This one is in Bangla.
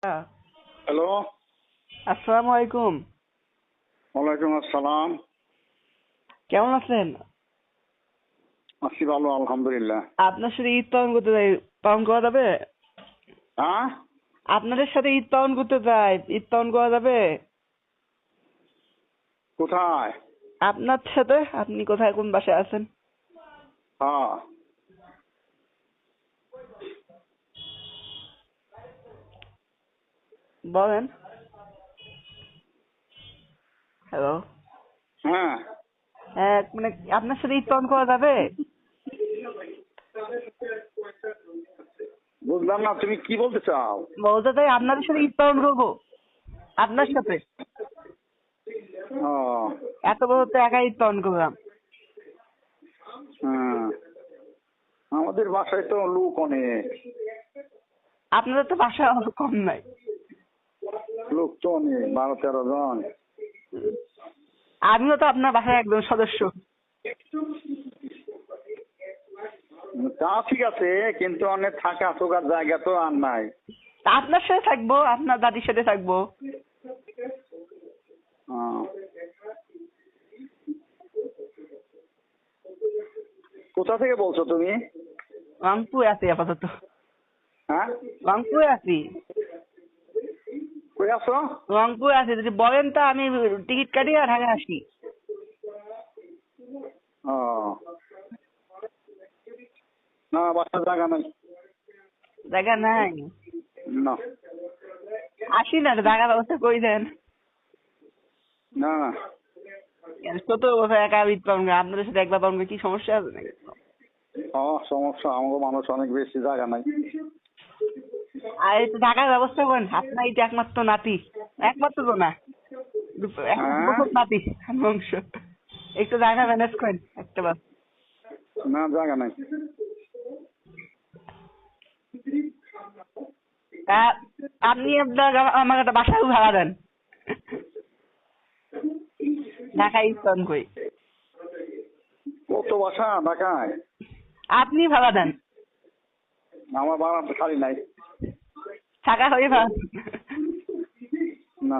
হ্যালো, আসসালামু আলাইকুম। ওয়ালাইকুম আসসালাম। কেমন আছেন? আছি ভালো, আলহামদুলিল্লাহ। আপনার সাথে ঈদ পালন করা যাবে? হ্যাঁ, আপনাদের সাথে ঈদ পালন করতে চাই, ঈদ পালন করা যাবে? কোথায়? আপনার সাথে? আপনি কোথায়, কোন বাসায় আছেন? হ্যাঁ, বলেন। হ্যালো। হ্যাঁ, হ্যাঁ, মানে আপনার সাথে ঈদ পালন করা যাবে? বুঝলাম না তুমি কি বলতে চাও। বলতে চাই আপনাদের সাথে ঈদ পালন করবো, আপনার সাথে। ও, এত বড় তো একা ঈদ পালন করলাম। হ্যাঁ, আমাদের বাসায় তো লোক অনেক, আপনাদের তো বাসা কম নাই। লোক তো অনেক, 12-13 জন। আমিও তো আপনার বাসায় একজন সদস্য। তা ঠিক আছে, কিন্তু অনেক থাকা থাকার জায়গা তো আর নাই। তা আপনার সাথে থাকবো, আপনার দাদির সাথে থাকবো। হ্যাঁ। কোথা থেকে বলছো তুমি? রংপুরে আছি আপাতত। হ্যাঁ, রংপুরে আছি। কই আছো? রংপুরে আছি, যদি বলেন তা আমি টিকিট কাটিয়ে ঢাকা আসি। ও, না বাসার জায়গা নাই। জায়গা নাই? না, আসি না, জায়গার ব্যবস্থা করে দেন। না, 17 বছর একা ঈদ পালন করে, আপনাদের সাথে একবার পালন করে কি সমস্যা আছে নাকি? সমস্যা, আমাকে মানুষ অনেক বেশি, জায়গা নাই। আর একটু ঢাকার ব্যবস্থা করেন, আপনার এই যে একমাত্র নাতি, একমাত্র তো না, হ্যাঁ, বছর নাতি বংশ, একটু জায়গা ম্যানেজ করেন একটা বার। না জায়গা নাই। তা আপনি আপনার আমার একটা বাসায় ভাড়া দেন, ঢাকায় ঈদ পালন করি। কত বাসা ঢাকায়? আপনি ভাড়া দেন, আমার বাড়া তো খালি নাই। থাকা হয়ে ভাড়া। না।